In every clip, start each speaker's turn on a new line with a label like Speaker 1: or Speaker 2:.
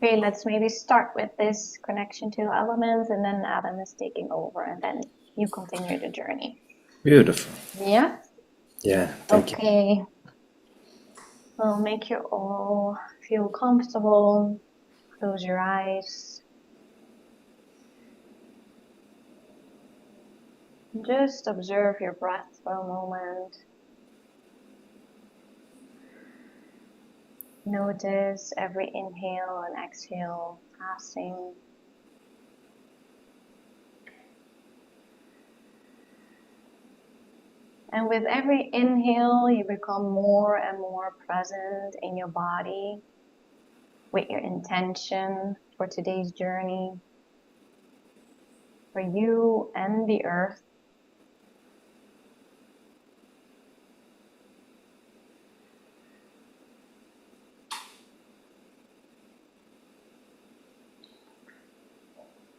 Speaker 1: Okay, let's maybe start with this connection to elements, and then Adam is taking over, and then you continue the journey.
Speaker 2: Beautiful.
Speaker 1: Yeah?
Speaker 2: Yeah, thank you.
Speaker 1: Okay. Well, make you all feel comfortable. Close your eyes. Just observe your breath for a moment. Notice every inhale and exhale passing. And with every inhale, you become more and more present in your body with your intention for today's journey, for you and the earth.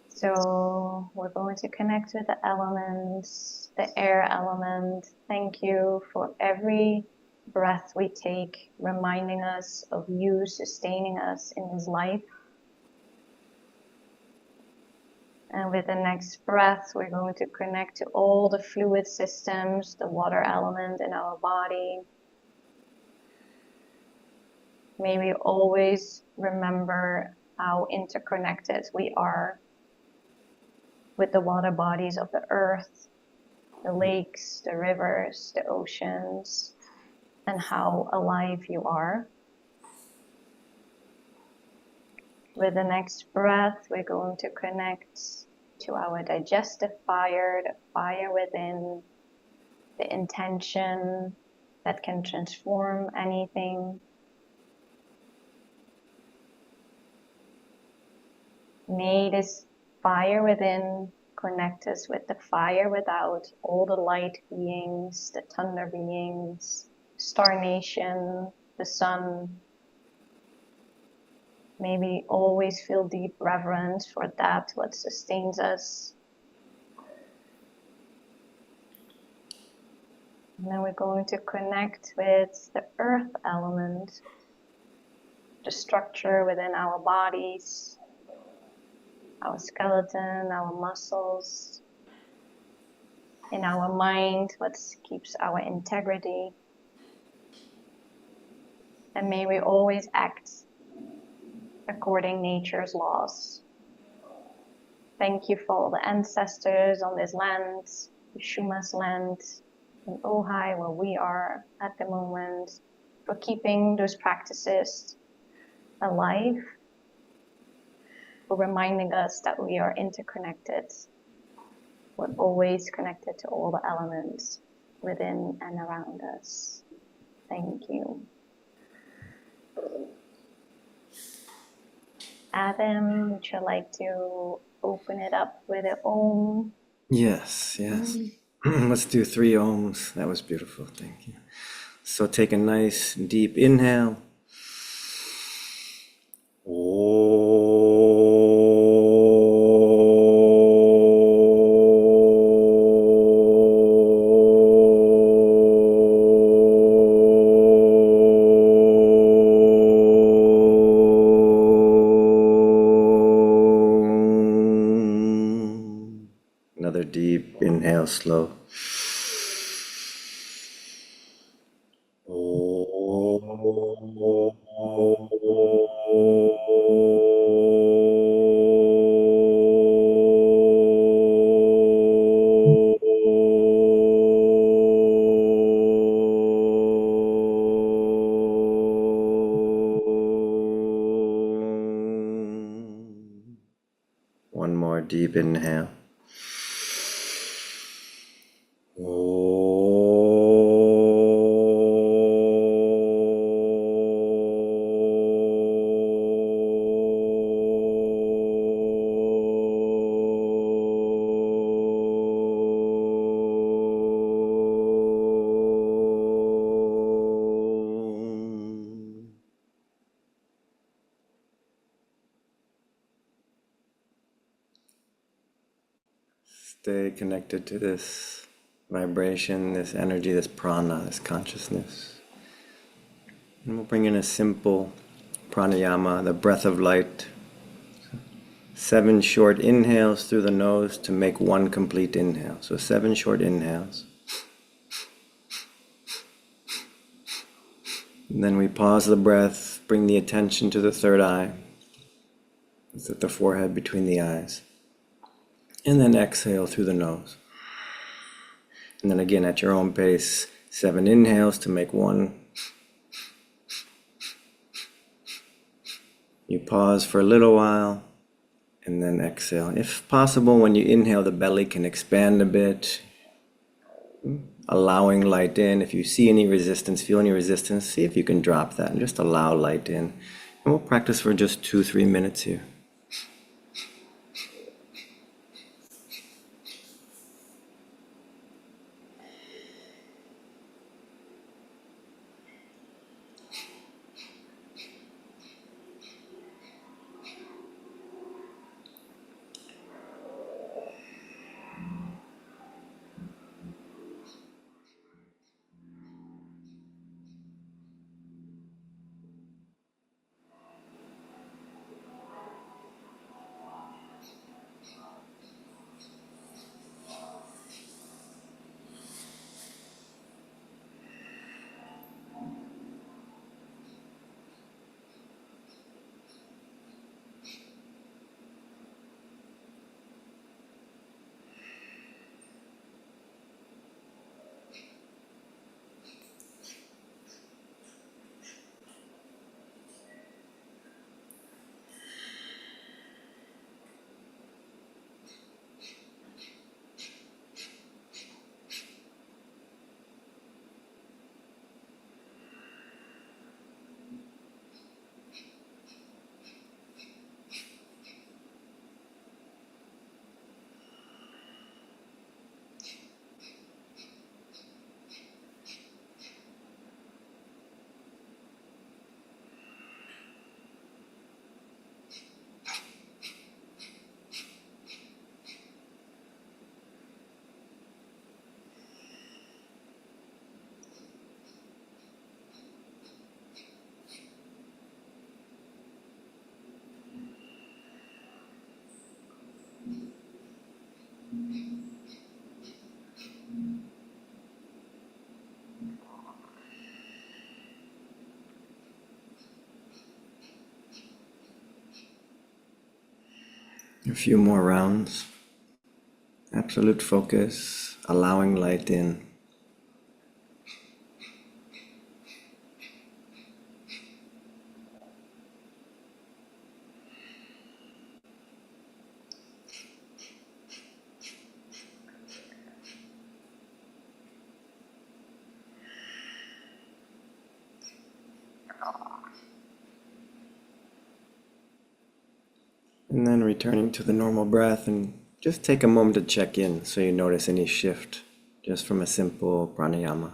Speaker 1: So we're going to connect with the elements, the air element. Thank you for every breath we take, reminding us of you sustaining us in this life. And with the next breath, we're going to connect to all the fluid systems, the water element in our body. May we always remember how interconnected we are with the water bodies of the earth, the lakes, the rivers, the oceans, and how alive you are. With the next breath, we're going to connect to our digestive fire, the fire within, the intention that can transform anything. May this fire within connect us with the fire without, all the light beings, the thunder beings, Star Nation, the sun. May we always feel deep reverence for that, what sustains us. And then we're going to connect with the earth element, the structure within our bodies, our skeleton, our muscles, in our mind, what keeps our integrity. And may we always act according nature's laws. Thank you for all the ancestors on this land, the Shuma's land, in Ojai, where we are at the moment, for keeping those practices alive, for reminding us that we are interconnected. We're always connected to all the elements within and around us. Thank you. Adam, would you like to open it up with an Om?
Speaker 2: Yes, yes. Let's do 3 ohms. That was beautiful. Thank you. So take a nice deep inhale. Another deep inhale, slow. One more deep inhale. Stay connected to this vibration, this energy, this prana, this consciousness. And we'll bring in a simple pranayama, the breath of light. 7 short inhales through the nose to make 1 complete inhale. So 7 short inhales. And then we pause the breath, bring the attention to the third eye. It's at the forehead between the eyes. And then exhale through the nose. And then again at your own pace, 7 inhales to make 1. You pause for a little while and then exhale. If possible, when you inhale, the belly can expand a bit, allowing light in. If you see any resistance, feel any resistance, see if you can drop that and just allow light in. And we'll practice for just 2-3 minutes here. A few more rounds. Absolute focus, allowing light in. And then returning to the normal breath, and just take a moment to check in so you notice any shift just from a simple pranayama.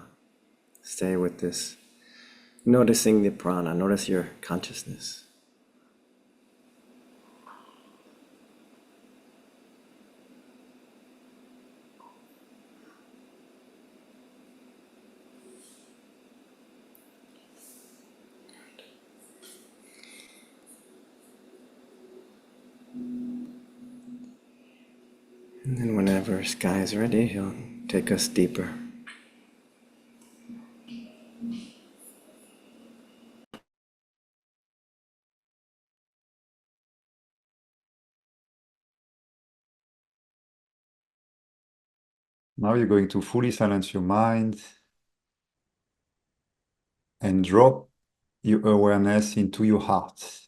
Speaker 2: Stay with this, noticing the prana, notice your consciousness. And then whenever Sky is ready, he'll take us deeper.
Speaker 3: Now you're going to fully silence your mind and drop your awareness into your heart,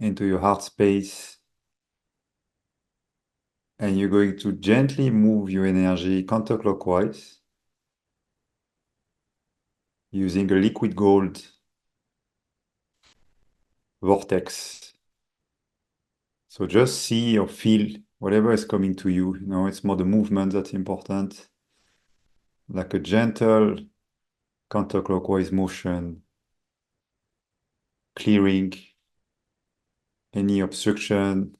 Speaker 3: into your heart space. And you're going to gently move your energy counterclockwise using a liquid gold vortex. So just see or feel whatever is coming to you. You know, it's more the movement that's important. Like a gentle counterclockwise motion, clearing any obstruction,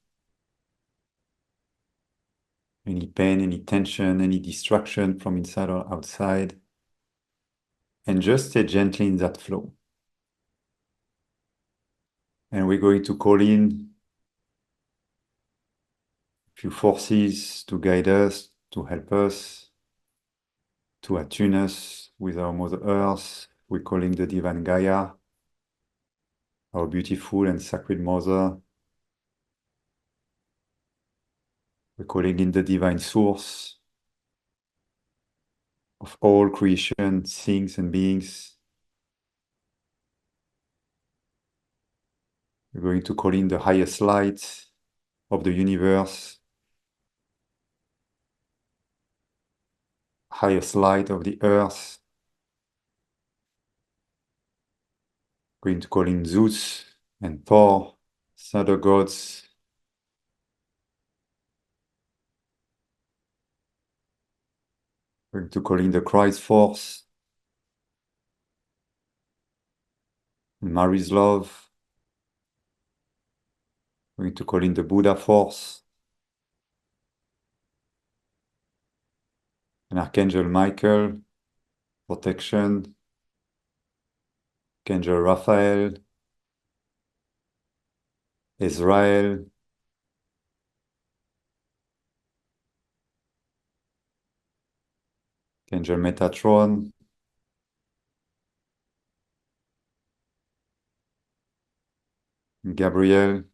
Speaker 3: any pain, any tension, any distraction from inside or outside. And just stay gently in that flow. And we're going to call in a few forces to guide us, to help us, to attune us with our Mother Earth. We're calling the divine Gaia, our beautiful and sacred Mother. We're calling in the divine source of all creation, things and beings. We're going to call in the highest light of the universe, highest light of the earth. We're going to call in Zeus and Thor, thunder gods. We're going to call in the Christ force, Mary's love. We're going to call in the Buddha force, and Archangel Michael, protection, Archangel Raphael, Israel, Archangel Metatron, Gabriel,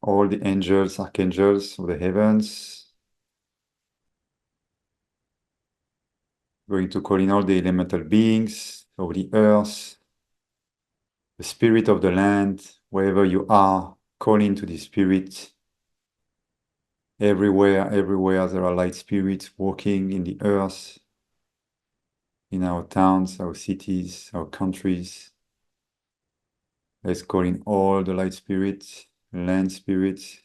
Speaker 3: all the angels, archangels of the heavens. We're going to call in all the elemental beings of the earth, the spirit of the land, wherever you are, call into the spirit. Everywhere there are light spirits walking in the earth, in our towns, our cities, our countries. Let's call in all the light spirits, land spirits,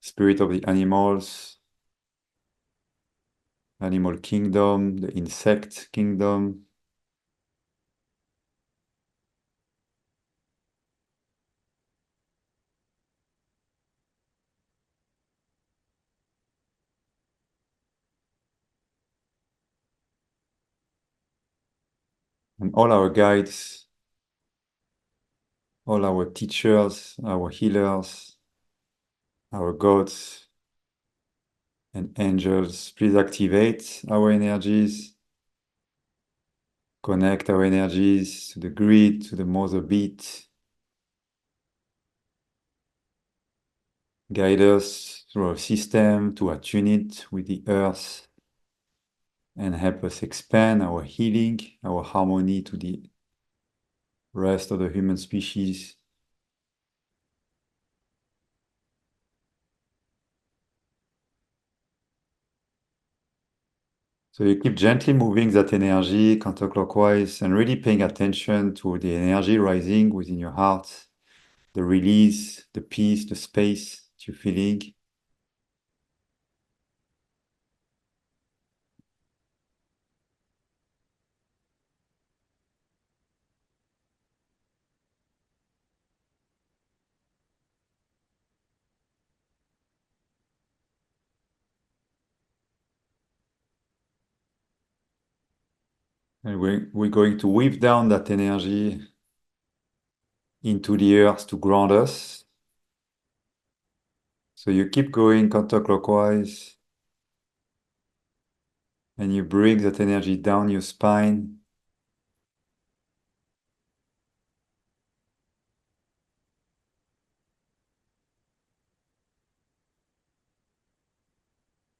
Speaker 3: spirit of the animals, animal kingdom, the insect kingdom. And all our guides, all our teachers, our healers, our gods and angels, please activate our energies, connect our energies to the grid, to the mother beat, guide us through our system to attune it with the earth and help us expand our healing, our harmony to the rest of the human species. So you keep gently moving that energy counterclockwise and really paying attention to the energy rising within your heart, the release, the peace, the space that you're feeling. And we're going to weave down that energy into the earth to ground us. So you keep going counterclockwise and you bring that energy down your spine.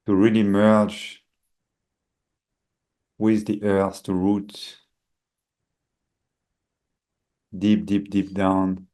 Speaker 3: To really merge with the earth, to root deep, deep, deep down.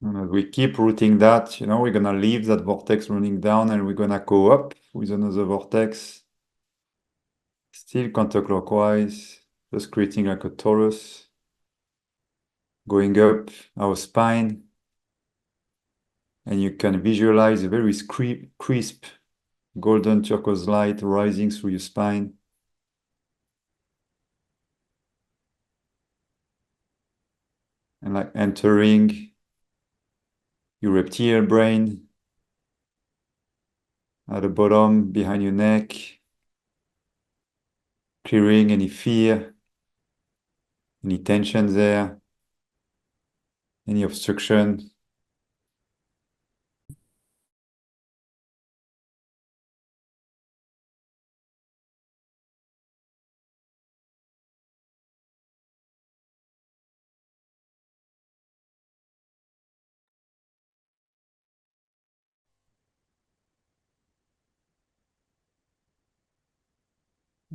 Speaker 3: And as we keep rooting that, we're going to leave that vortex running down and we're going to go up with another vortex, still counterclockwise, just creating like a torus, going up our spine. And you can visualize a very crisp golden turquoise light rising through your spine. And like entering your reptilian brain at the bottom, behind your neck, clearing any fear, any tension there, any obstruction.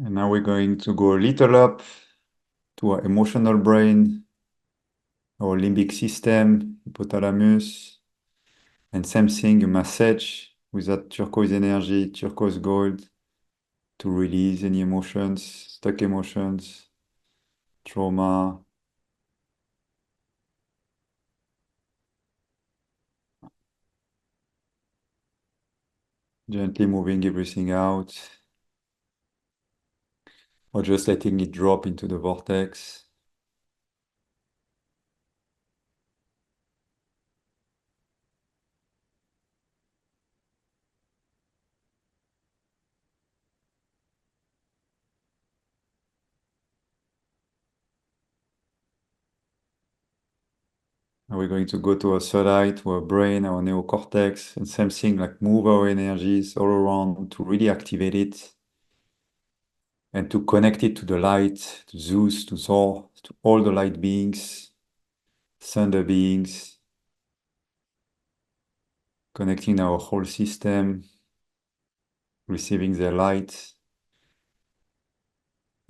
Speaker 3: And now we're going to go a little up to our emotional brain, our limbic system, hypothalamus, and same thing, a massage with that turquoise energy, turquoise gold, to release any emotions, stuck emotions, trauma. Gently moving everything out, or just letting it drop into the vortex. Now we're going to go to our third eye, to our brain, our neocortex, and same thing, like move our energies all around to really activate it and to connect it to the light, to Zeus, to Thor, to all the light beings, thunder beings, connecting our whole system, receiving their light,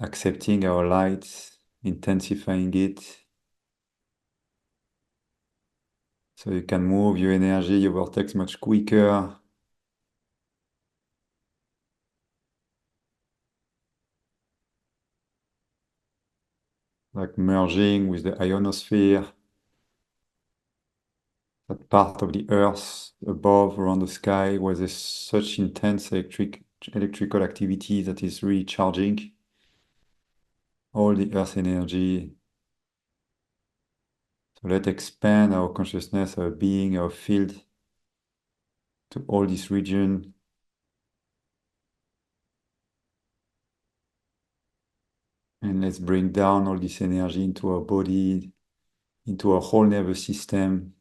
Speaker 3: accepting our light, intensifying it. So you can move your energy, your vortex much quicker. Like merging with the ionosphere, that part of the earth above around the sky where there's such intense electrical activity that is really charging all the earth energy. So let's expand our consciousness, our being, our field to all this region. And let's bring down all this energy into our body, into our whole nervous system.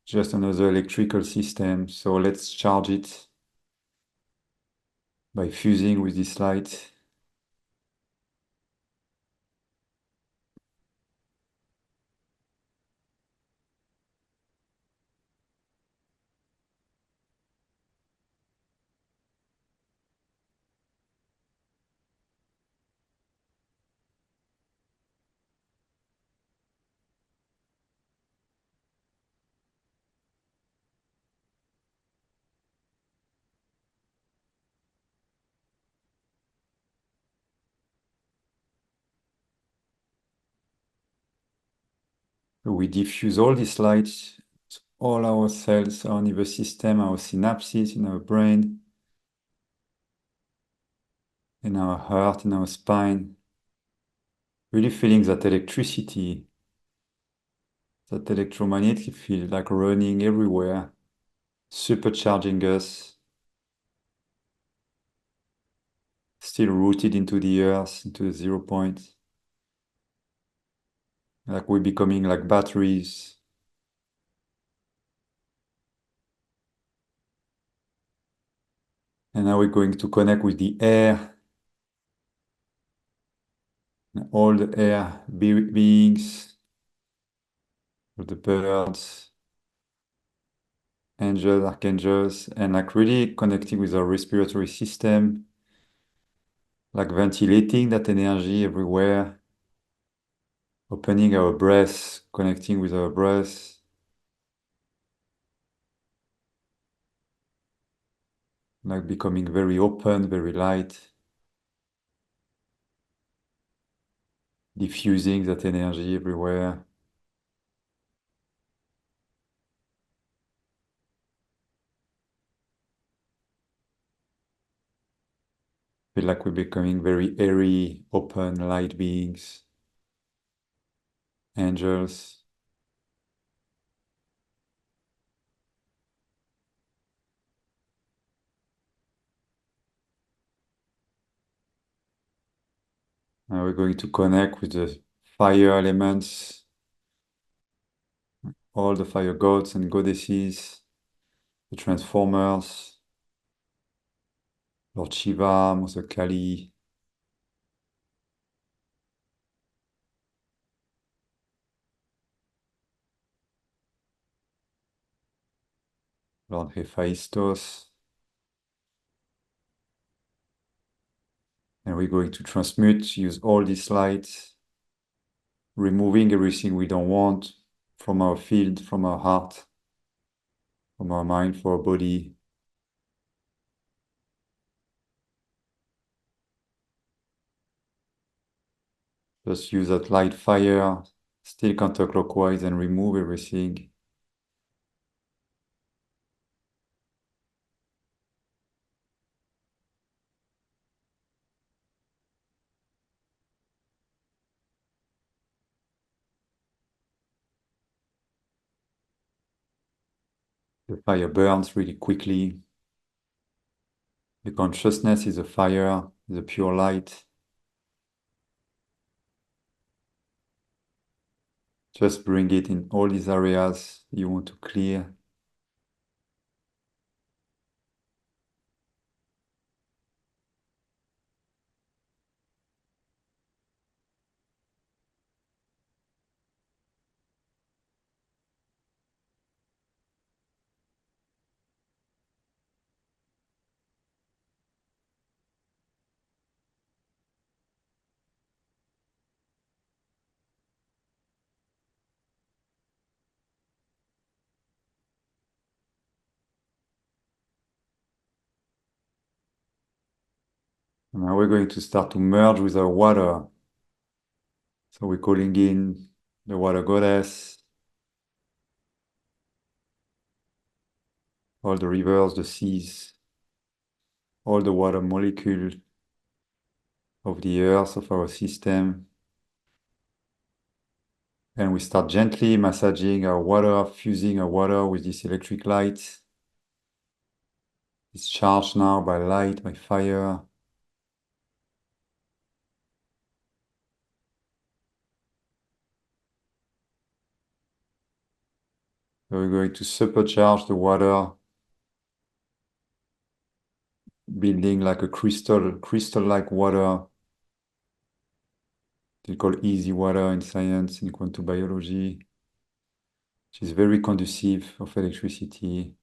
Speaker 3: Just another electrical system. So let's charge it by fusing with this light. So we diffuse all this light, all our cells, our nervous system, our synapses in our brain, in our heart, in our spine. Really feeling that electricity, that electromagnetic field like running everywhere, supercharging us, still rooted into the earth, into the 0 point. Like we're becoming like batteries. And now we're going to connect with the air, all the air beings, all the birds, angels, archangels, and like really connecting with our respiratory system, like ventilating that energy everywhere, opening our breath, connecting with our breath. Like becoming very open, very light, diffusing that energy everywhere. Feel like we're becoming very airy, open, light beings, angels. Now we're going to connect with the fire elements, all the fire gods and goddesses, the transformers, Lord Shiva, Mother Kali, Lord Hephaistos. And we're going to transmute, use all these lights, removing everything we don't want from our field, from our heart, from our mind, for our body. Just use that light fire, still counterclockwise, and remove everything. The fire burns really quickly. The consciousness is a fire, is a pure light. Just bring it in all these areas you want to clear. And now we're going to start to merge with our water. So we're calling in the water goddess, all the rivers, the seas, all the water molecules of the earth, of our system. And we start gently massaging our water, fusing our water with this electric light. It's charged now by light, by fire. So we're going to supercharge the water, building like a crystal-like water. They call easy water in science, in quantum biology, which is very conducive of electricity.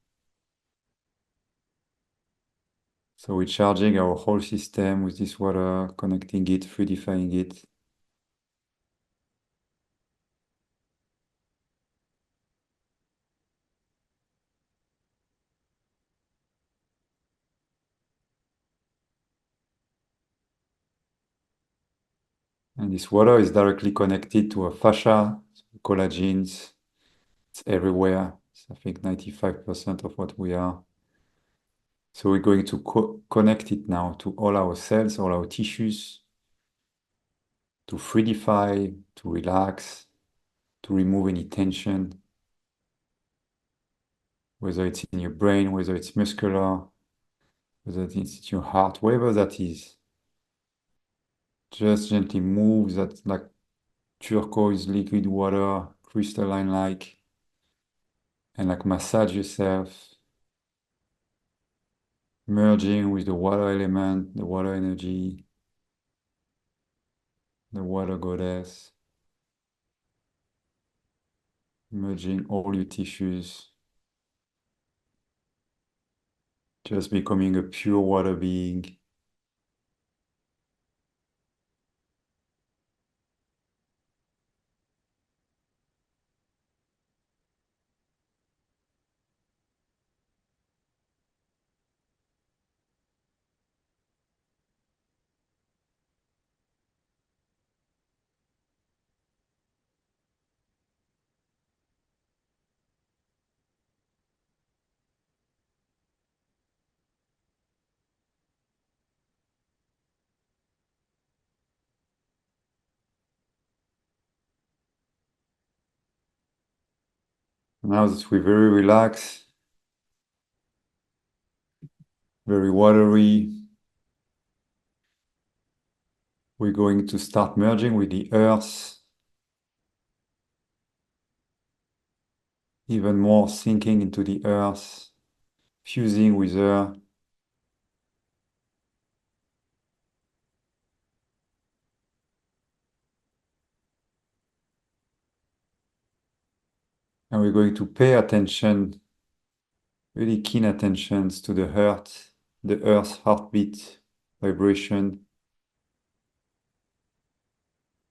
Speaker 3: So we're charging our whole system with this water, connecting it, fluidifying it. And this water is directly connected to our fascia, collagens. It's everywhere. It's, I think, 95% of what we are. So we're going to connect it now to all our cells, all our tissues, to fluidify, to relax, to remove any tension, whether it's in your brain, whether it's muscular, whether it's in your heart, wherever that is. Just gently move that like turquoise liquid water, crystalline like, and like massage yourself, merging with the water element, the water energy, the water goddess, merging all your tissues, just becoming a pure water being. Now that we're very relaxed, very watery, we're going to start merging with the earth, even more sinking into the earth, fusing with her. And we're going to pay attention, really keen attentions to the heart, the earth's heartbeat, vibration.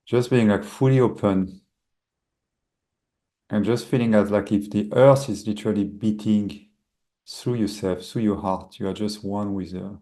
Speaker 3: Just being like fully open and just feeling as like if the earth is literally beating through yourself, through your heart. You are just one with her.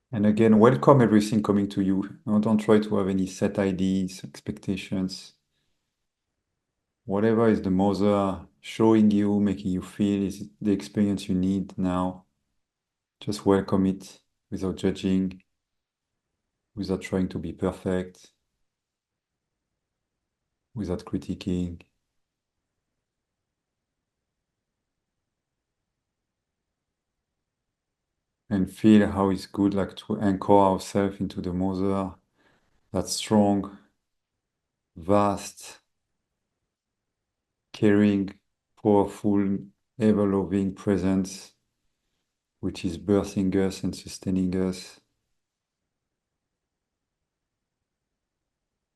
Speaker 3: And again, welcome everything coming to you. No, don't try to have any set ideas, expectations. Whatever is the mother showing you, making you feel, is it the experience you need now. Just welcome it without judging, without trying to be perfect, without critiquing. And feel how it's good like to anchor ourselves into the mother, that strong, vast, caring, powerful, ever-loving presence, which is birthing us and sustaining us,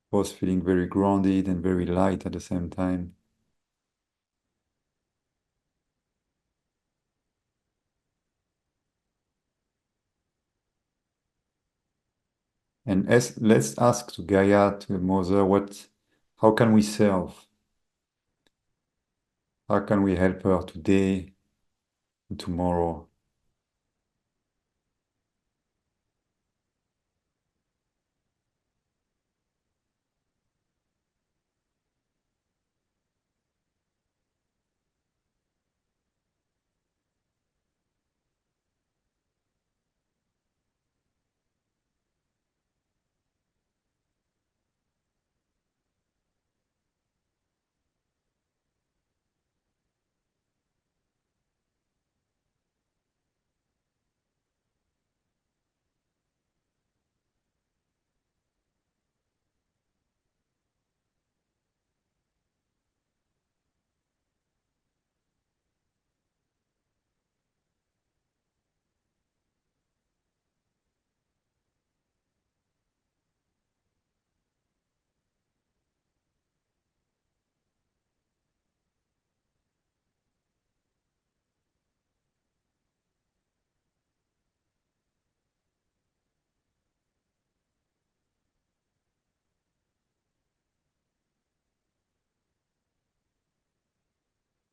Speaker 3: both feeling very grounded and very light at the same time. And let's ask to Gaia, to the mother, how can we serve? How can we help her today and tomorrow?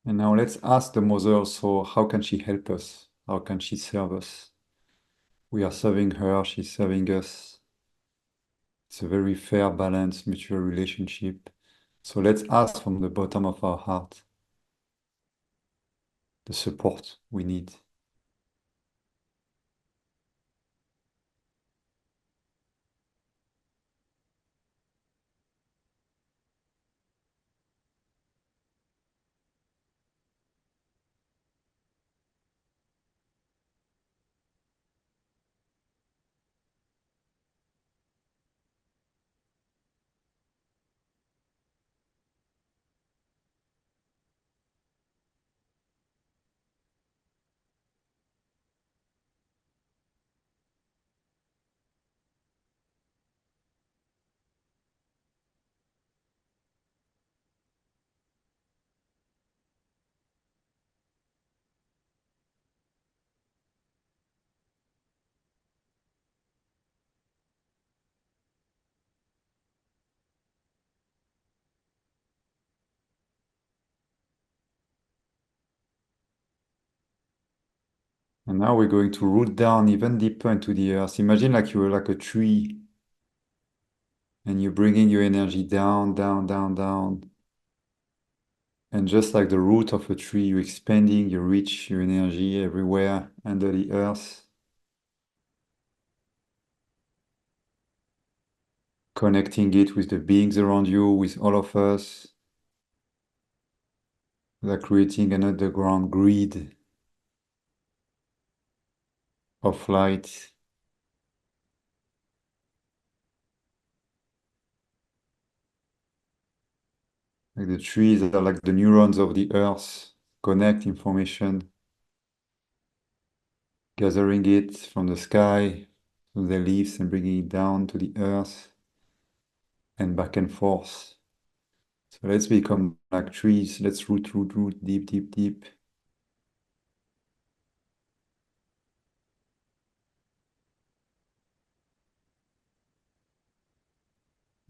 Speaker 3: And now let's ask the mother also, how can she help us? How can she serve us? We are serving her, she's serving us. It's a very fair, balanced, mutual relationship. So let's ask from the bottom of our heart the support we need. And now we're going to root down even deeper into the earth. Imagine like you were like a tree and you're bringing your energy down, down, down, down. And just like the root of a tree, you're expanding your reach, your energy everywhere under the earth, connecting it with the beings around you, with all of us. Like creating an underground grid of light. Like the trees are like the neurons of the earth, connect information, gathering it from the sky, from the leaves and bringing it down to the earth and back and forth. So let's become like trees. Let's root, root, root, deep, deep, deep.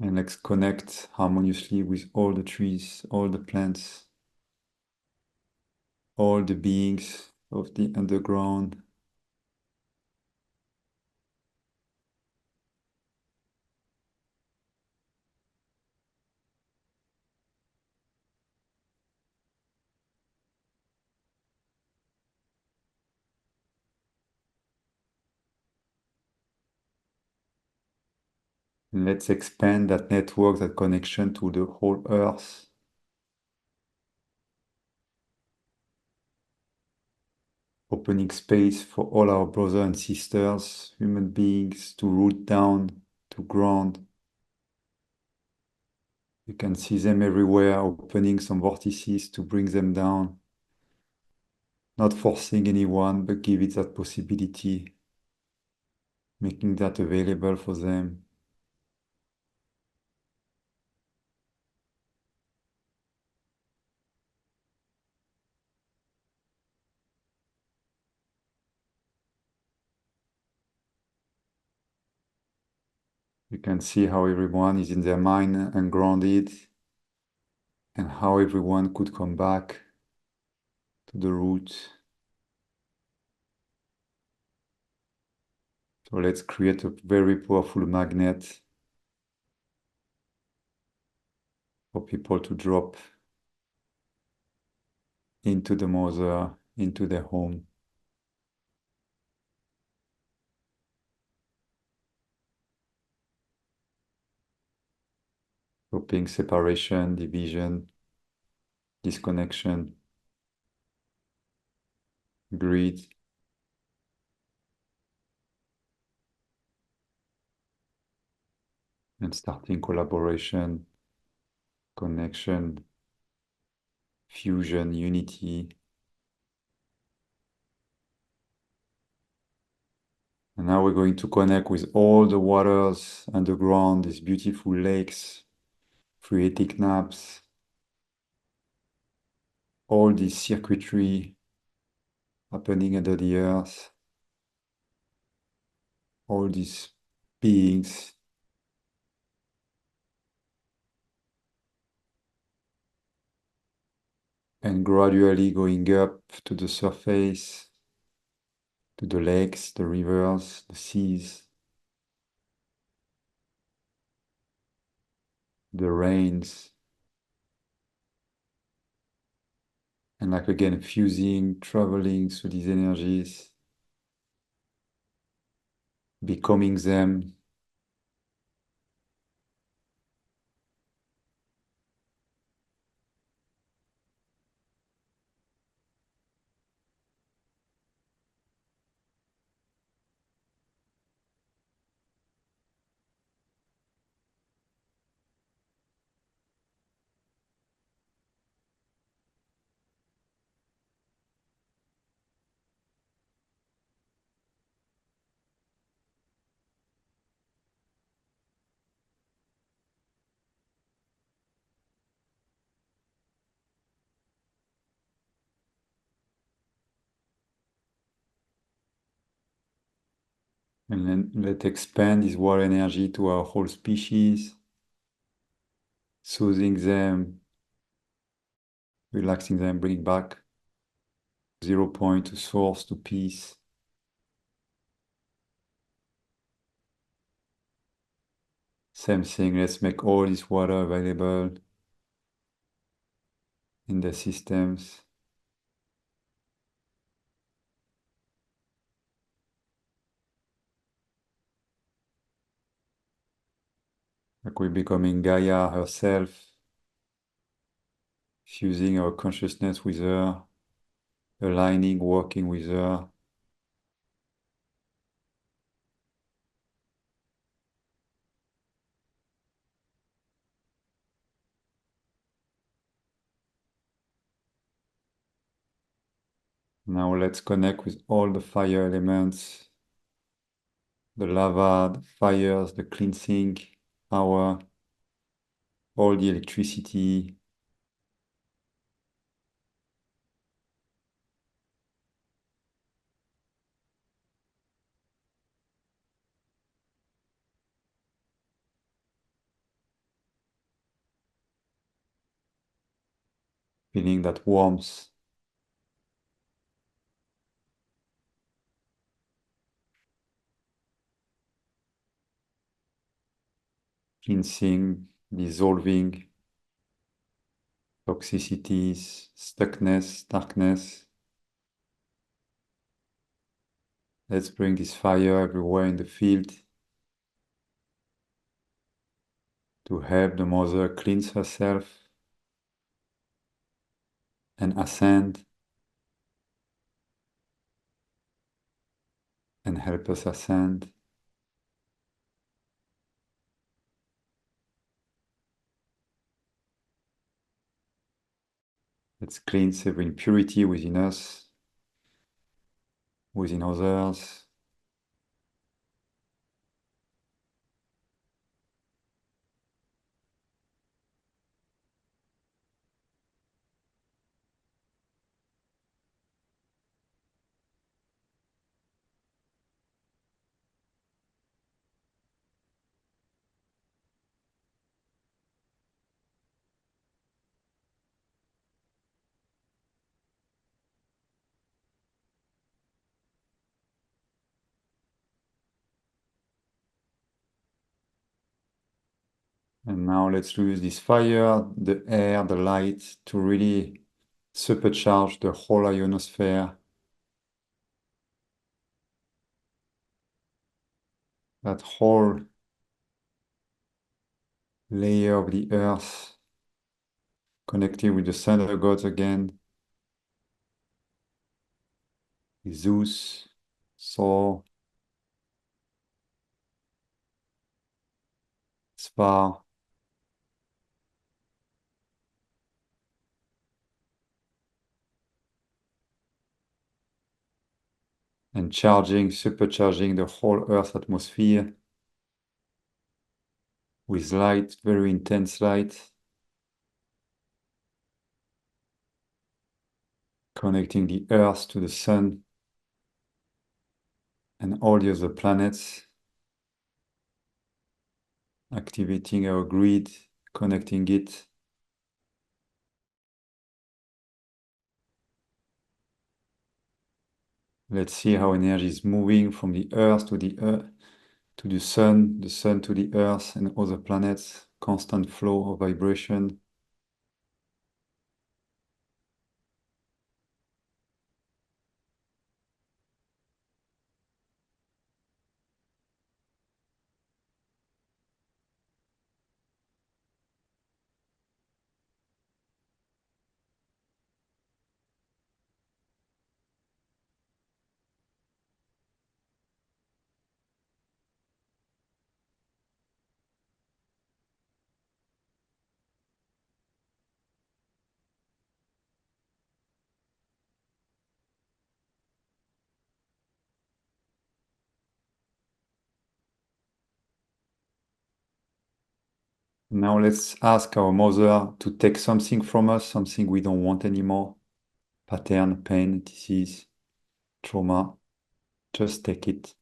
Speaker 3: And let's connect harmoniously with all the trees, all the plants, all the beings of the underground. And let's expand that network, that connection to the whole earth. Opening space for all our brothers and sisters, human beings, to root down, to ground. You can see them everywhere, opening some vortices to bring them down. Not forcing anyone, but give it that possibility, making that available for them. You can see how everyone is in their mind and grounded, and how everyone could come back to the root. So let's create a very powerful magnet for people to drop into the mother, into their home. Stopping separation, division, disconnection, greed, and starting collaboration, connection, fusion, unity. And now we're going to connect with all the waters underground, these beautiful lakes, freatic naps, all this circuitry happening under the earth, all these beings, and gradually going up to the surface, to the lakes, the rivers, the seas, the rains, and like again fusing, traveling through these energies, becoming them, and then let expand this water energy to our whole species, soothing them, relaxing them, bringing back 0 point to source, to peace. Same thing, let's make all this water available in the systems. Like we're becoming Gaia herself, fusing our consciousness with her, aligning, working with her. Now let's connect with all the fire elements, the lava, the fires, the cleansing power, all the electricity. Feeling that warmth, cleansing, dissolving toxicities, stuckness, darkness. Let's bring this fire everywhere in the field to help the mother cleanse herself and ascend and help us ascend. Let's cleanse every impurity within us, within others. And now let's use this fire, the air, the light to really supercharge the whole ionosphere. That whole layer of the earth, connecting with the thunder gods again, with Zeus, Thor, Spar, and charging, supercharging the whole earth atmosphere with light, very intense light, connecting the earth to the sun and all the other planets, activating our grid, connecting it. Let's see how energy is moving from the earth to the sun to the earth and other planets, constant flow of vibration. Now let's ask our mother to take something from us, something we don't want anymore. Pattern, pain, disease, trauma. Just take it.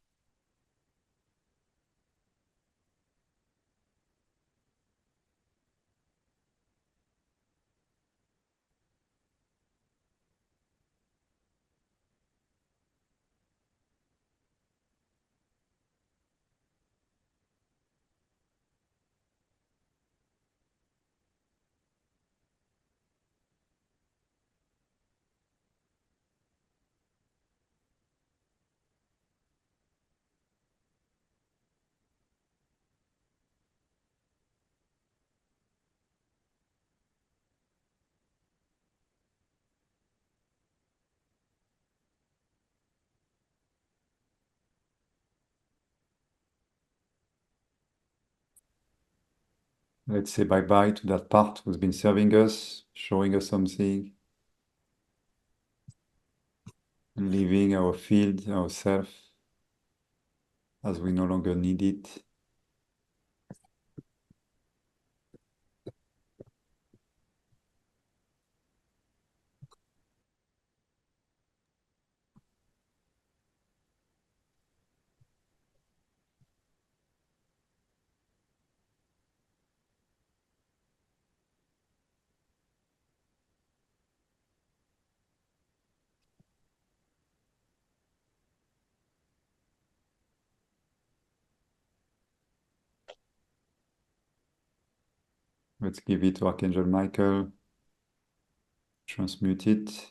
Speaker 3: Let's say bye-bye to that part who's been serving us, showing us something, leaving our field, ourself, as we no longer need it. Let's give it to Archangel Michael, transmute it.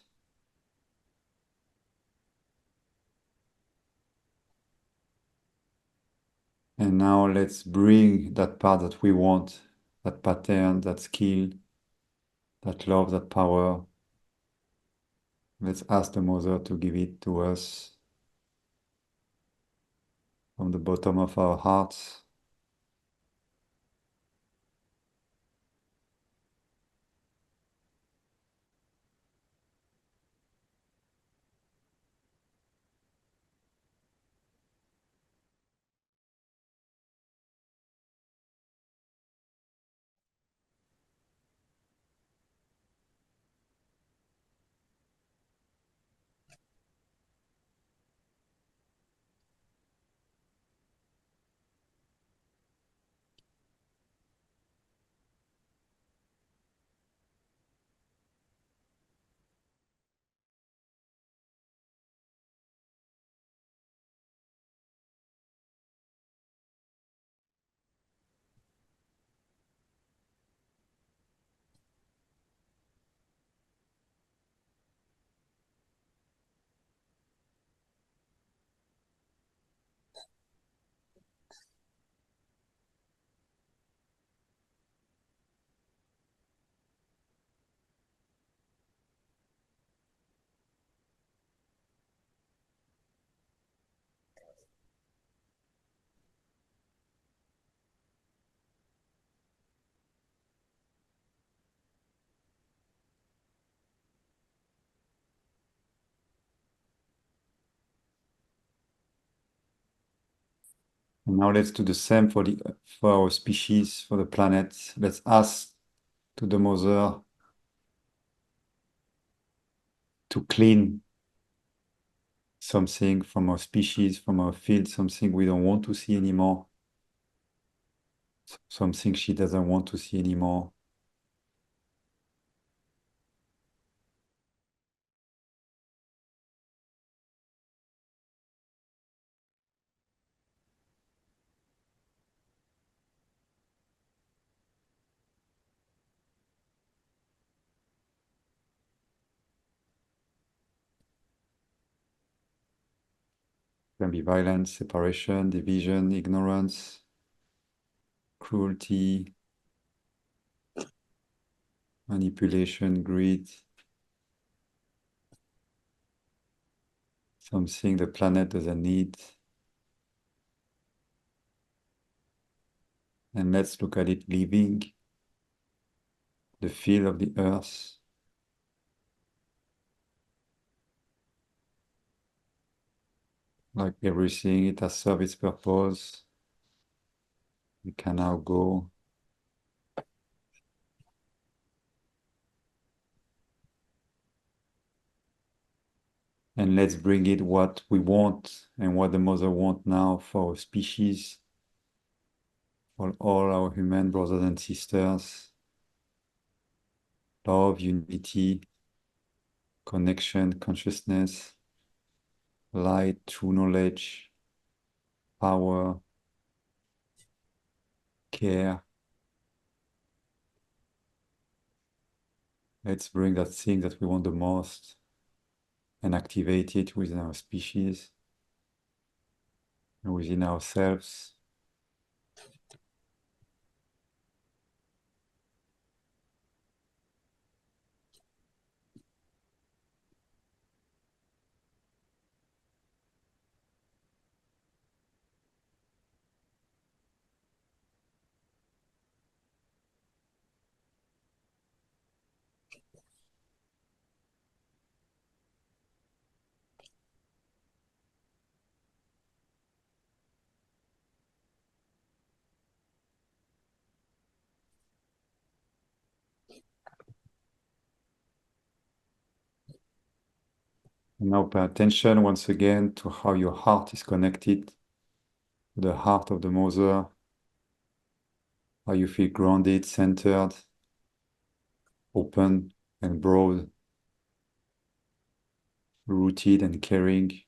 Speaker 3: And now let's bring that part that we want, that pattern, that skill, that love, that power. Let's ask the Mother to give it to us from the bottom of our hearts. And now let's do the same for our species, for the planet. Let's ask to the Mother to clean something from our species, from our field, something we don't want to see anymore, something she doesn't want to see anymore. It can be violence, separation, division, ignorance, cruelty, manipulation, greed, something the planet doesn't need. And let's look at it leaving the field of the earth. Like everything, it has served its purpose. We can now go. And let's bring it what we want and what the Mother wants now for our species, for all our human brothers and sisters. Love, unity, connection, consciousness, light, true knowledge, power, care. Let's bring that thing that we want the most and activate it within our species and within ourselves. Now pay attention once again to how your heart is connected to the heart of the mother, how you feel grounded, centered, open and broad, rooted and caring.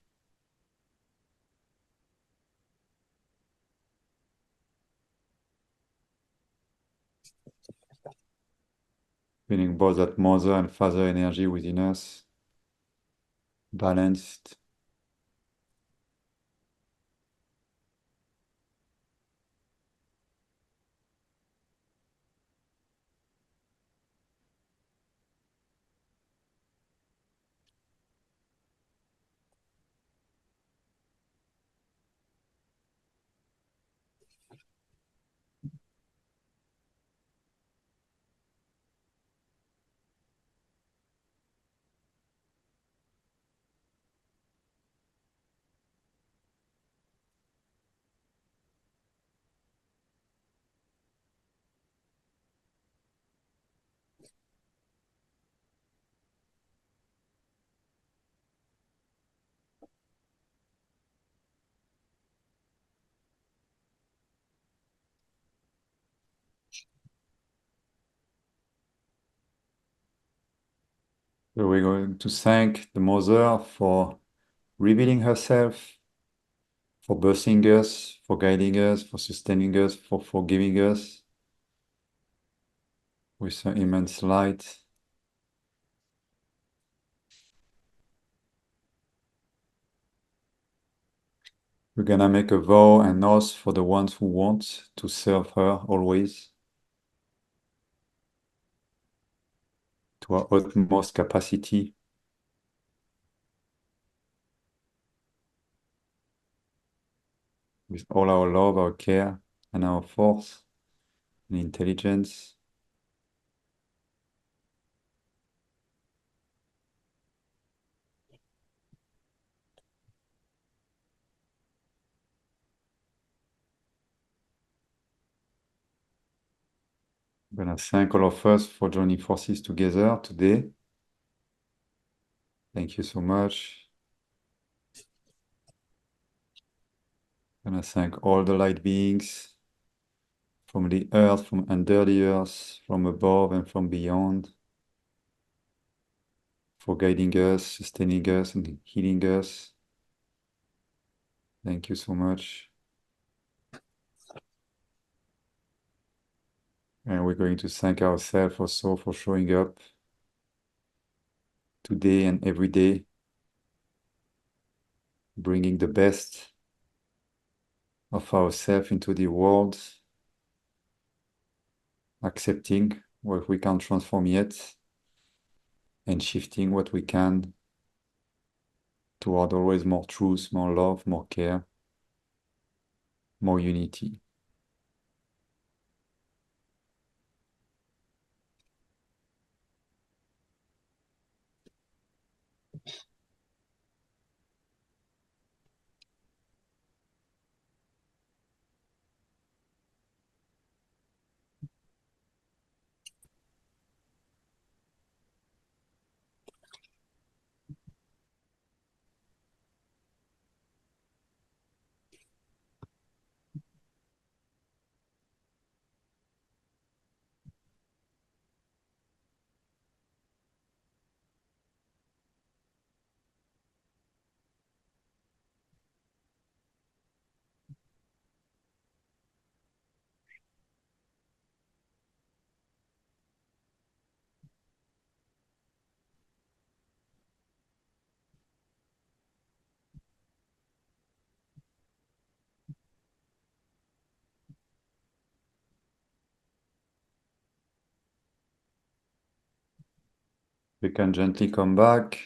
Speaker 3: Feeling both that mother and father energy within us, balanced. So we're going to thank the mother for revealing herself, for birthing us, for guiding us, for sustaining us, for forgiving us with her immense light. We're gonna make a vow and oath for the ones who want to serve her always to our utmost capacity. With all our love, our care, and our force and intelligence. I'm gonna thank all of us for joining forces together today. Thank you so much. I'm gonna thank all the light beings from the earth, from under the earth, from above and from beyond, for guiding us, sustaining us, and healing us. Thank you so much. And we're going to thank ourselves also for showing up today and every day, bringing the best of ourselves into the world, accepting what we can't transform yet, and shifting what we can toward always more truth, more love, more care, more unity. We can gently come back.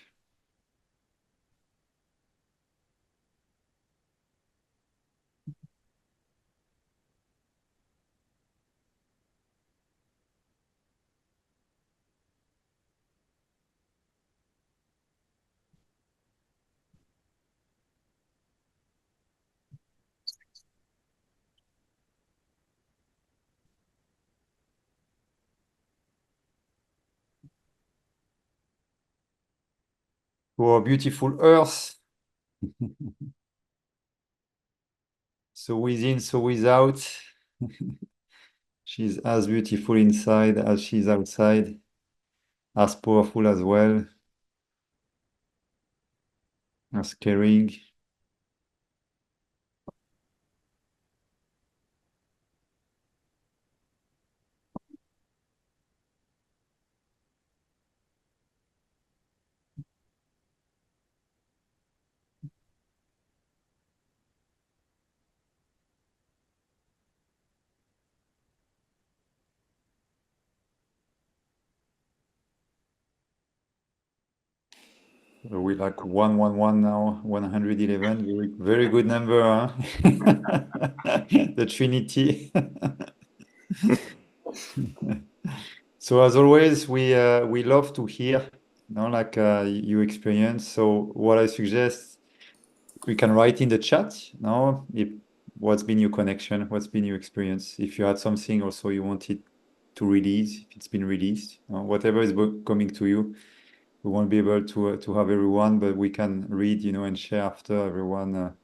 Speaker 3: to our beautiful earth. So within, so without. She's as beautiful inside as she's outside, as powerful as well, as caring. We like 111 now, 111. Very good number, huh? The Trinity. So as always, we love to hear, like you experience. So what I suggest, we can write in the chat, if what's been your connection, what's been your experience. If you had something also you wanted to release, if it's been released, whatever is coming to you. We won't be able to have everyone, but we can read, and share after everyone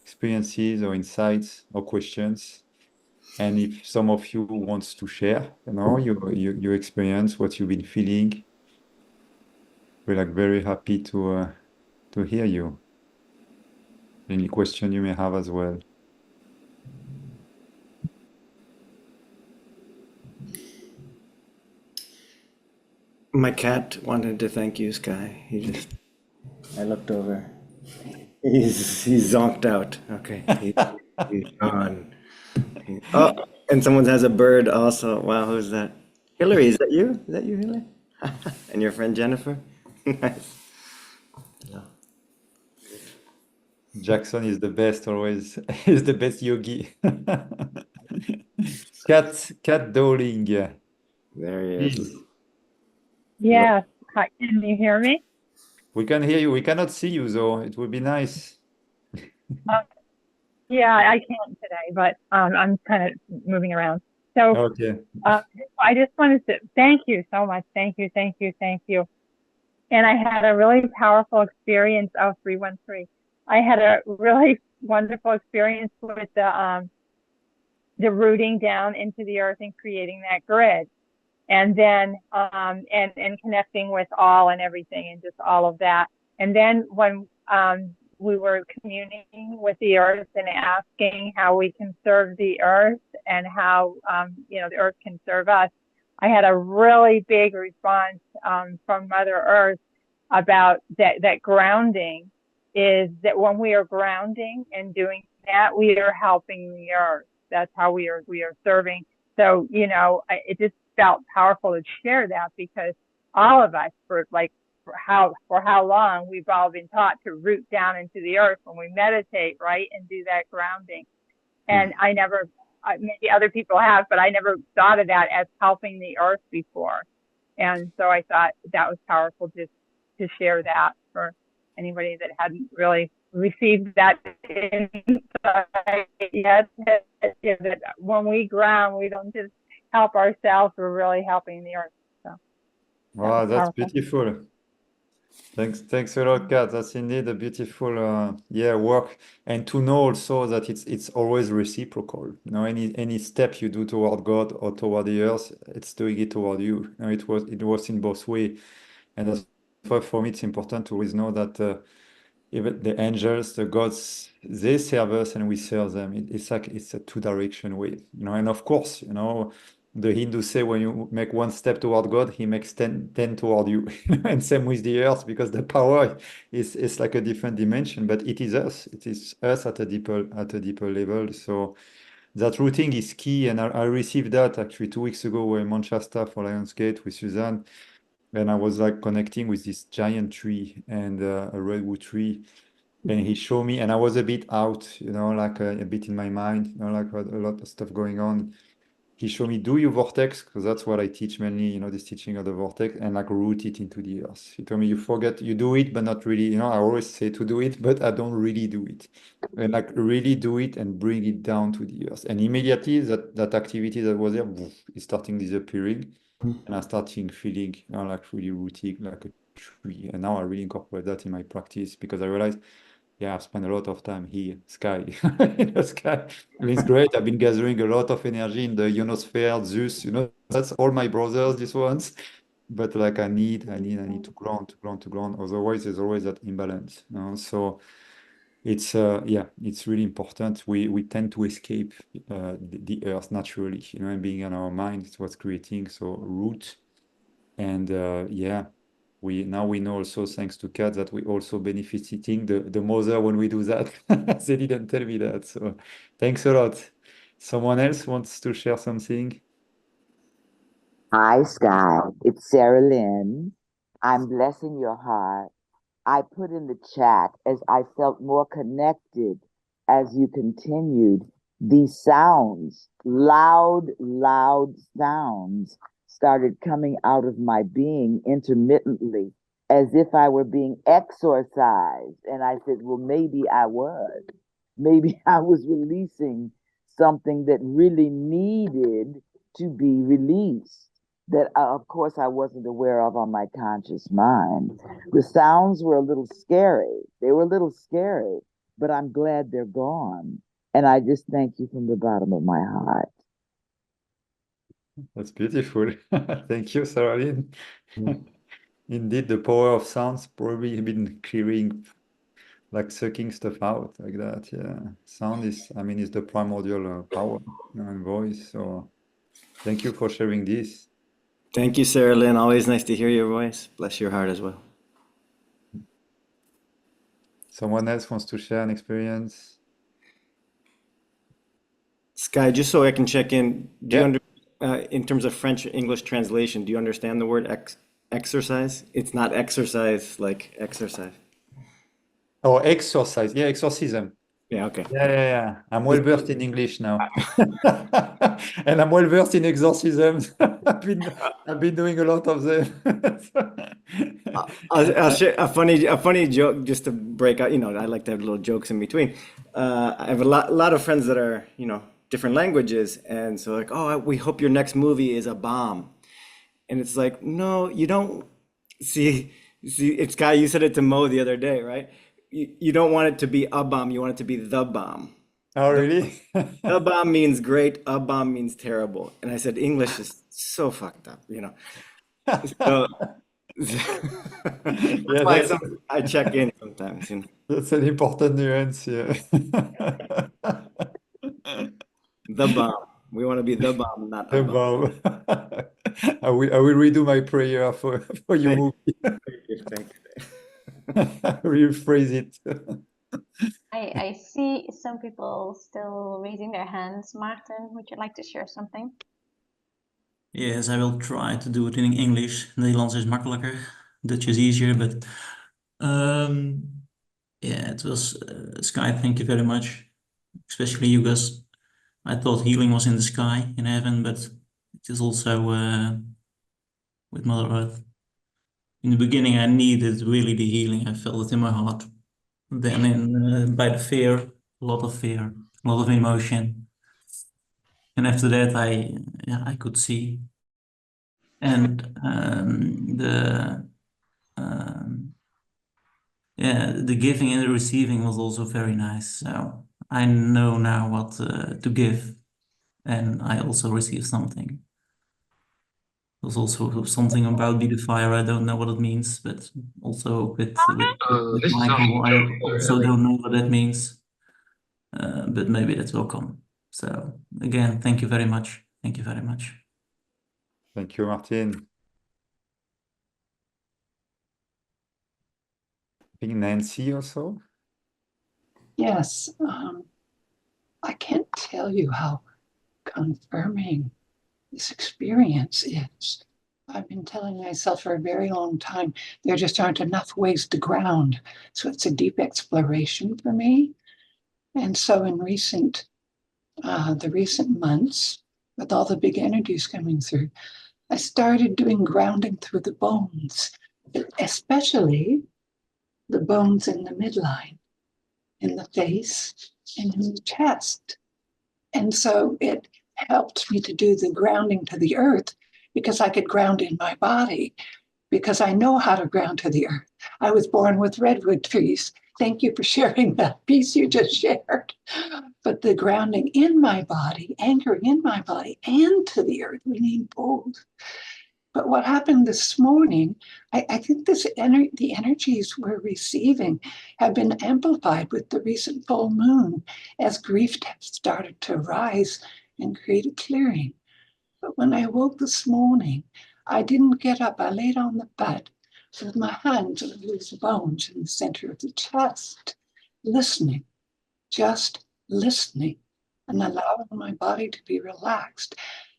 Speaker 3: experiences or insights or questions. And if some of you wants to share, your experience, what you've been feeling, we're like very happy to hear you. Any question you may have as well.
Speaker 2: My cat wanted to thank you, Sky. I looked over. He's zonked out. Okay, he's gone. Oh, and someone has a bird also. Wow, who's that? Hillary, is that you? Is that you, Hillary? And your friend Jennifer? Nice.
Speaker 3: Jackson is the best always. He's the best yogi. Cat Dowling.
Speaker 2: There he is.
Speaker 3: Please.
Speaker 4: Yes. Hi, can you hear me?
Speaker 3: We can hear you. We cannot see you though. It would be nice.
Speaker 4: Uh, yeah, I can't today, but I'm kind of moving around. So
Speaker 3: Okay.
Speaker 4: I just wanted to thank you so much. Thank you, thank you, thank you. And I had a really powerful experience. Oh, 313. I had a really wonderful experience with the rooting down into the earth and creating that grid. And then and connecting with all and everything and just all of that. And then when we were communing with the earth and asking how we can serve the earth and how the earth can serve us, I had a really big response from Mother Earth about that grounding is that when we are grounding and doing that, we are helping the earth. That's how we are serving. So, it just felt powerful to share that because all of us for how long we've all been taught to root down into the earth when we meditate, right? And do that grounding. And I never, maybe other people have, but I never thought of that as helping the earth before. And so I thought that was powerful just to share that for anybody that hadn't really received that insight yet. That when we ground, we don't just help ourselves, we're really helping the earth. So
Speaker 3: Wow, that's
Speaker 4: powerful.
Speaker 3: beautiful. Thanks a lot, Kat. That's indeed a beautiful work. And to know also that it's always reciprocal. Any step you do toward God or toward the earth, it's doing it toward you. It was in both ways. And that's why for me it's important to always know that even the angels, the gods, they serve us and we serve them. It's like it's a two-direction way, And of course, the Hindus say when you make one step toward God, he makes 10 toward you. And same with the earth, because the power is like a different dimension, but it is us. It is us at a deeper level. So that rooting is key. And I received that actually 2 weeks ago. We're in Manchester for Lionsgate with Suzanne. And I was like connecting with this giant tree and a redwood tree. And he showed me, and I was a bit out, like a bit in my mind, like a lot of stuff going on. He showed me, do your vortex, because that's what I teach mainly, this teaching of the vortex, and like root it into the earth. He told me, you forget, you do it, but not really. I always say to do it, but I don't really do it. And like really do it and bring it down to the earth. And immediately that activity that was there is starting disappearing. And I starting feeling, like really rooting, like a tree. And now I really incorporate that in my practice because I realized, yeah, I've spent a lot of time here, sky, in the sky. And it's great. I've been gathering a lot of energy in the ionosphere, Zeus, that's all my brothers, these ones. But like I need to ground. Otherwise, there's always that imbalance. So it's it's really important. We tend to escape the earth naturally, and being in our mind is what's creating so root. And we know also thanks to cats that we also benefiting the mother when we do that. They didn't tell me that, so thanks a lot. Someone else wants to share something?
Speaker 5: Hi, Sky. It's Saralynne. I'm blessing your heart. I put in the chat as I felt more connected as you continued. These sounds, loud sounds, started coming out of my being intermittently as if I were being exorcised. And I said, well, maybe I was. Maybe I was releasing something that really needed to be released that, of course, I wasn't aware of on my conscious mind. The sounds were a little scary. They were a little scary, but I'm glad they're gone. And I just thank you from the bottom of my heart.
Speaker 3: That's beautiful. Thank you, Saralynne. Indeed, the power of sounds probably been clearing, like sucking stuff out like that. Yeah, sound is the primordial power, and voice. So thank you for sharing this.
Speaker 2: Thank you, Saralynne. Always nice to hear your voice. Bless your heart as well.
Speaker 3: Someone else wants to share an experience?
Speaker 2: Sky, just so I can check in, do you
Speaker 3: Yeah.
Speaker 2: in terms of French English translation, do you understand the word exercise? It's not exercise like exercise.
Speaker 3: Oh, exorcise. Yeah, exorcism.
Speaker 2: Yeah, okay.
Speaker 3: Yeah. I'm well versed in English now. And I'm well versed in exorcisms. I've been doing a lot of them.
Speaker 2: I'll share a funny joke just to break out. I like to have little jokes in between. I have a lot of friends that are, different languages, and so like, oh, we hope your next movie is a bomb, and it's like, no, you don't. See, it's Guy. You said it to Mo the other day, right? You don't want it to be a bomb. You want it to be the bomb.
Speaker 3: Oh, really?
Speaker 2: The bomb means great. A bomb means terrible. And I said, English is so fucked up, So that's
Speaker 3: Yeah,
Speaker 2: why I check in sometimes,
Speaker 3: that's an important nuance, yeah.
Speaker 2: The bomb. We want to be the bomb, not a bomb.
Speaker 3: Wow. I will redo my prayer for your movie.
Speaker 2: Thank you.
Speaker 3: Rephrase it.
Speaker 1: I see some people still raising their hands. Martin, would you like to share something?
Speaker 6: Yes, I will try to do it in English. Nederlands is makkelijker. Dutch is easier, but yeah, it was Sky. Thank you very much, especially you guys. I thought healing was in the sky, in heaven, but it is also with Mother Earth. In the beginning, I needed really the healing. I felt it in my heart. Then, by the fear, a lot of fear, a lot of emotion, and after that, I could see. And the giving and the receiving was also very nice. So I know now what to give, and I also received something. There's also something about be the fire. I don't know what it means, but also with Michael, I also don't know what that means. But maybe that will come. So again, thank you very much. Thank you very much.
Speaker 3: Thank you, Martin. I think Nancy also.
Speaker 7: Yes, I can't tell you how confirming this experience is. I've been telling myself for a very long time, there just aren't enough ways to ground. So it's a deep exploration for me. And so in the recent months, with all the big energies coming through, I started doing grounding through the bones, especially the bones in the midline, in the face, and in the chest. And so it helped me to do the grounding to the earth because I could ground in my body because I know how to ground to the earth. I was born with redwood trees. Thank you for sharing that piece you just shared. But the grounding in my body, anchoring in my body and to the earth, we need both. But what happened this morning, I think the energies we're receiving have been amplified with the recent full moon as grief started to rise and create a clearing. But when I woke this morning, I didn't get up. I laid on the bed with my hands on the loose bones in the center of the chest, listening, just listening, and allowing my body to be relaxed.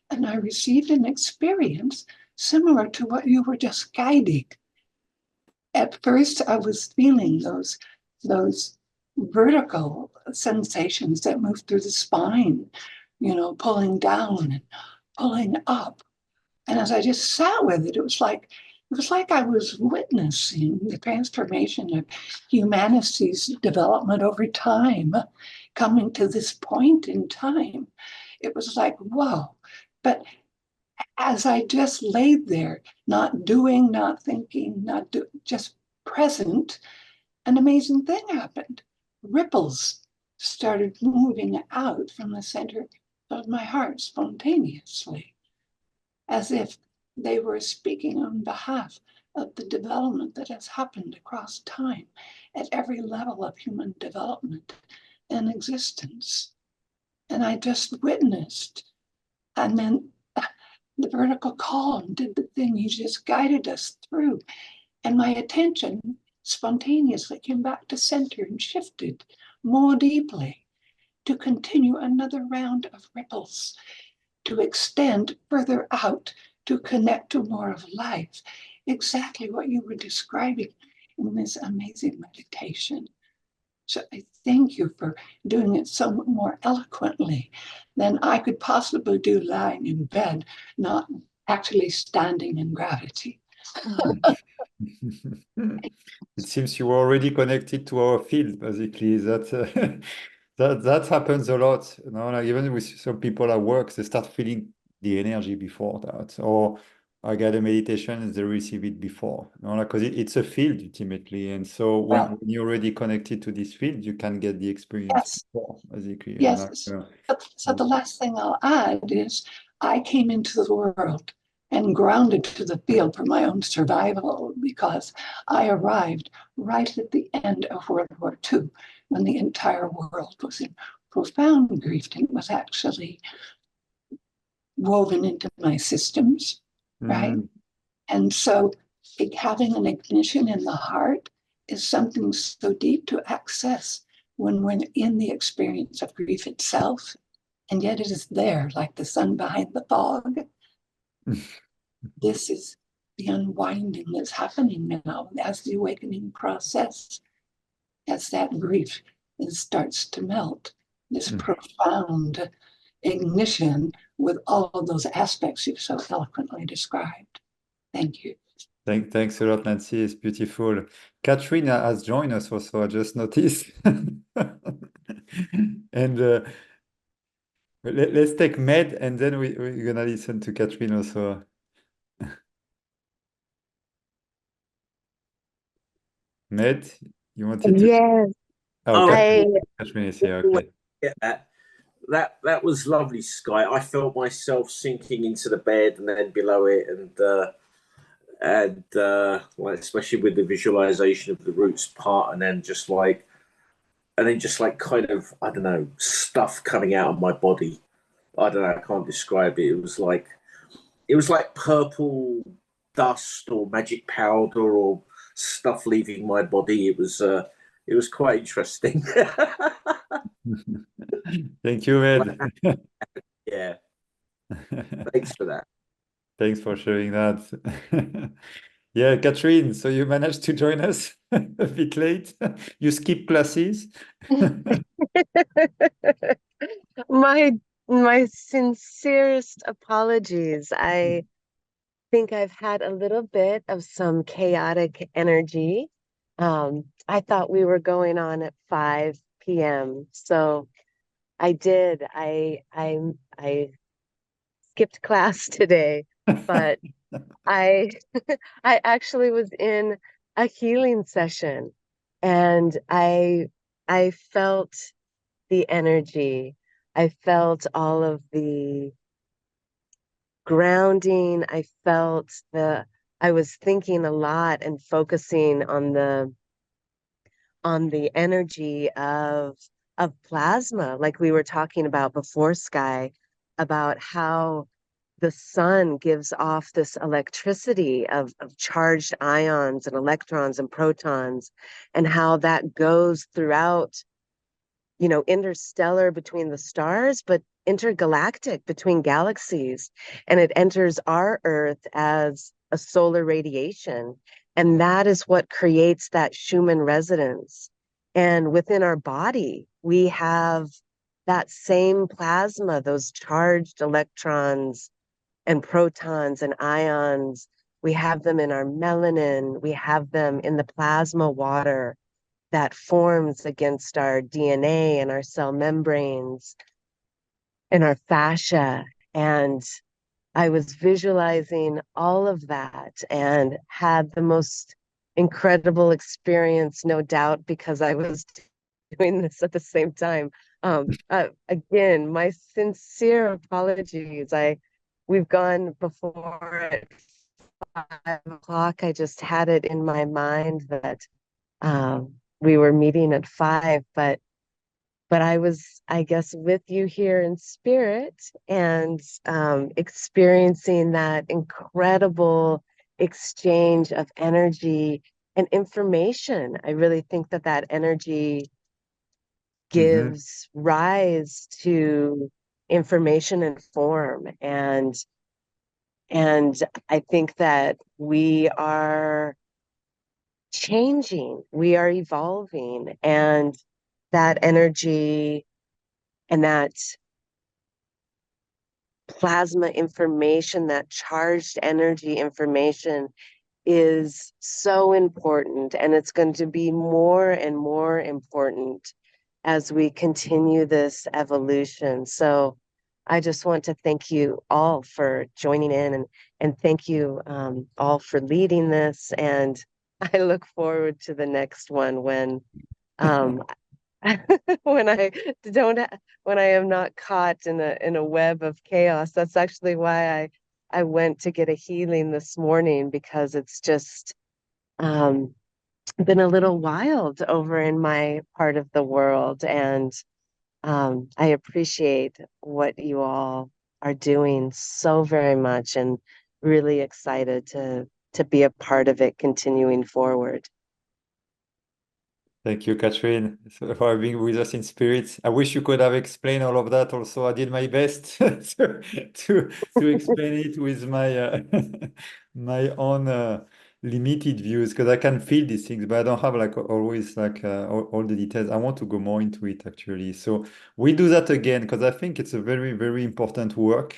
Speaker 7: And I received an experience similar to what you were just guiding. At first, I was feeling those vertical sensations that move through the spine, pulling down and pulling up. And as I just sat with it, it was like I was witnessing the transformation of humanity's development over time, coming to this point in time. It was like, whoa. But as I just laid there, not doing, not thinking, just present, an amazing thing happened. Ripples started moving out from the center of my heart spontaneously, as if they were speaking on behalf of the development that has happened across time at every level of human development and existence. And I just witnessed. And then the vertical column did the thing you just guided us through. And my attention spontaneously came back to center and shifted more deeply to continue another round of ripples, to extend further out, to connect to more of life. Exactly what you were describing in this amazing meditation. So I thank you for doing it so more eloquently than I could possibly do lying in bed, not actually standing in gravity.
Speaker 3: It seems you were already connected to our field, basically. That happens a lot. Like even with some people at work, they start feeling the energy before that, or I get a meditation and they receive it before. Like, because it's a field ultimately, and so when you're already connected to this field, you can get the experience before, basically.
Speaker 7: Yes. So the last thing I'll add is I came into the world and grounded to the field for my own survival because I arrived right at the end of World War II when the entire world was in profound grief, and it was actually woven into my systems, right? And so having an ignition in the heart is something so deep to access when we're in the experience of grief itself. And yet it is there, like the sun behind the fog. This is the unwinding that's happening now as the awakening process, as that grief starts to melt, this profound ignition with all of those aspects you've so eloquently described. Thank you.
Speaker 3: Thanks a lot, Nancy. It's beautiful. Katrina has joined us also, I just noticed. And let's take Med, and then we're going to listen to Katrina also. Med, you wanted to?
Speaker 8: Yes.
Speaker 3: Oh,
Speaker 8: I
Speaker 3: Katrina is here. Okay.
Speaker 9: Yeah, that was lovely, Sky. I felt myself sinking into the bed and then below it, and like, especially with the visualization of the roots part, and then just like kind of, I don't know, stuff coming out of my body. I don't know, I can't describe it. It was like purple dust or magic powder or stuff leaving my body. It was quite interesting.
Speaker 3: Thank you, Med.
Speaker 9: Yeah. Thanks for that.
Speaker 3: Thanks for sharing that. Yeah, Catherine, so you managed to join us a bit late. You skipped classes.
Speaker 8: my sincerest apologies. I think I've had a little bit of some chaotic energy. I thought we were going on at 5 p.m. So I did. I skipped class today, but I I actually was in a healing session and I felt the energy. I felt all of the grounding. I was thinking a lot and focusing on the energy of plasma, like we were talking about before, Sky, about how the sun gives off this electricity of charged ions and electrons and protons, and how that goes throughout, interstellar between the stars, but intergalactic between galaxies. And it enters our Earth as a solar radiation. And that is what creates that Schumann resonance. And within our body, we have that same plasma, those charged electrons and protons and ions. We have them in our melanin, we have them in the plasma water that forms against our DNA and our cell membranes and our fascia. And I was visualizing all of that and had the most incredible experience, no doubt, because I was doing this at the same time. Again, my sincere apologies. We've gone before at 5 o'clock. I just had it in my mind that we were meeting at 5, but I was, I guess, with you here in spirit and experiencing that incredible exchange of energy and information. I really think that that energy gives rise to information and form, and I think that we are changing, we are evolving, and that energy and that plasma information, that charged energy information is so important, and it's going to be more and more important as we continue this evolution. So I just want to thank you all for joining in, and thank you all for leading this. And I look forward to the next one when um, when I don't when I am not caught in a web of chaos. That's actually why I went to get a healing this morning, because it's just um, been a little wild over in my part of the world, and I appreciate what you all are doing so very much, and really excited to be a part of it continuing forward.
Speaker 3: Thank you, Catherine, for being with us in spirit. I wish you could have explained all of that also. I did my best to explain it with my my own limited views, because I can feel these things, but I don't have like always like all the details. I want to go more into it actually. So we do that again because I think it's a very, very important work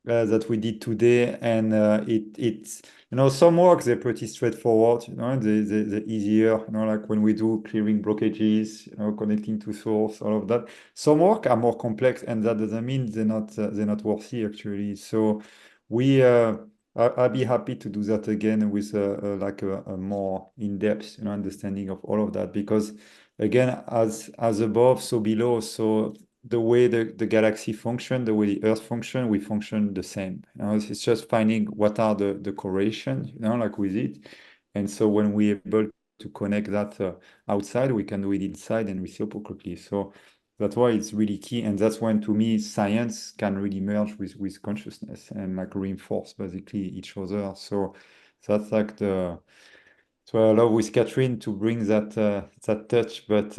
Speaker 3: that we did today, and it's some works they're pretty straightforward, the easier, like when we do clearing blockages, connecting to source, all of that. Some work are more complex, and that doesn't mean they're not worthy actually. So we I'll be happy to do that again with like a more in-depth understanding of all of that, because again, as above so below. So the way the galaxy function, the way the Earth function, we function the same. It's just finding what are the correlation, like with it. And so when we're able to connect that outside, we can do it inside and reciprocally. So that's why it's really key. And that's when, to me, science can really merge with consciousness and like reinforce basically each other. So that's like so I love with Catherine to bring that touch, but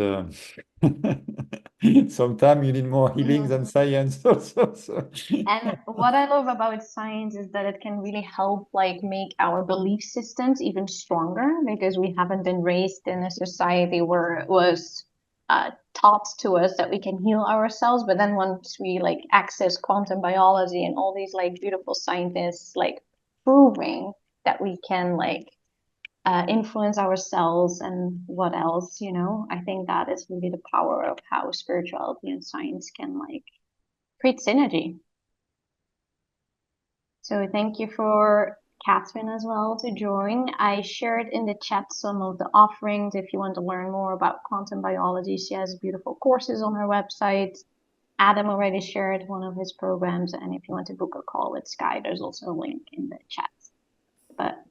Speaker 3: sometimes you need more healing than science also.
Speaker 1: And what I love about science is that it can really help like make our belief systems even stronger, because we haven't been raised in a society where it was taught to us that we can heal ourselves. But then once we like access quantum biology and all these like beautiful scientists like proving that we can like influence ourselves and what else, I think that is really the power of how spirituality and science can like create synergy. So thank you for Catherine as well to join. I shared in the chat some of the offerings if you want to learn more about quantum biology. She has beautiful courses on her website. Adam already shared one of his programs, and if you want to book a call with Sky, there's also a link in the chat. But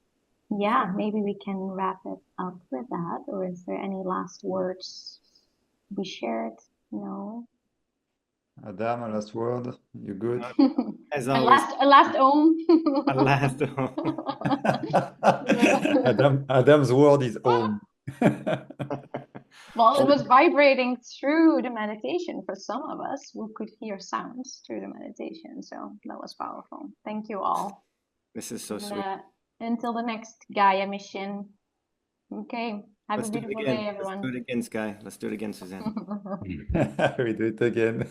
Speaker 1: yeah, maybe we can wrap it up with that, or is there any last words we shared? No.
Speaker 3: Adam, a last word. You good?
Speaker 2: As
Speaker 1: A
Speaker 2: always,
Speaker 1: last om.
Speaker 2: a last.
Speaker 3: Adam's word is home.
Speaker 1: Well, it was vibrating through the meditation for some of us who could hear sounds through the meditation. So that was powerful. Thank you all.
Speaker 2: This is so
Speaker 1: And,
Speaker 2: sweet.
Speaker 1: until the next Gaia mission. Okay. Have
Speaker 2: Let's
Speaker 1: a
Speaker 2: do it
Speaker 1: beautiful
Speaker 2: again.
Speaker 1: day,
Speaker 2: Let's
Speaker 1: everyone.
Speaker 2: do it again, Sky. Let's do it again, Suzanne.
Speaker 3: We do it again.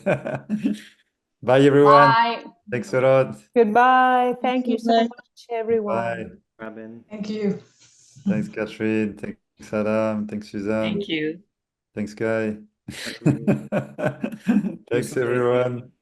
Speaker 3: Bye, everyone.
Speaker 1: Bye.
Speaker 3: Thanks a lot.
Speaker 10: Goodbye. Thank you so
Speaker 7: Bye.
Speaker 10: much, everyone.
Speaker 3: Bye.
Speaker 2: Robin.
Speaker 7: Thank you.
Speaker 3: Thanks, Catherine. Thanks, Adam. Thanks, Suzanne.
Speaker 10: Thank you.
Speaker 3: Thanks, Guy.
Speaker 2: Catherine.
Speaker 3: Thanks, everyone.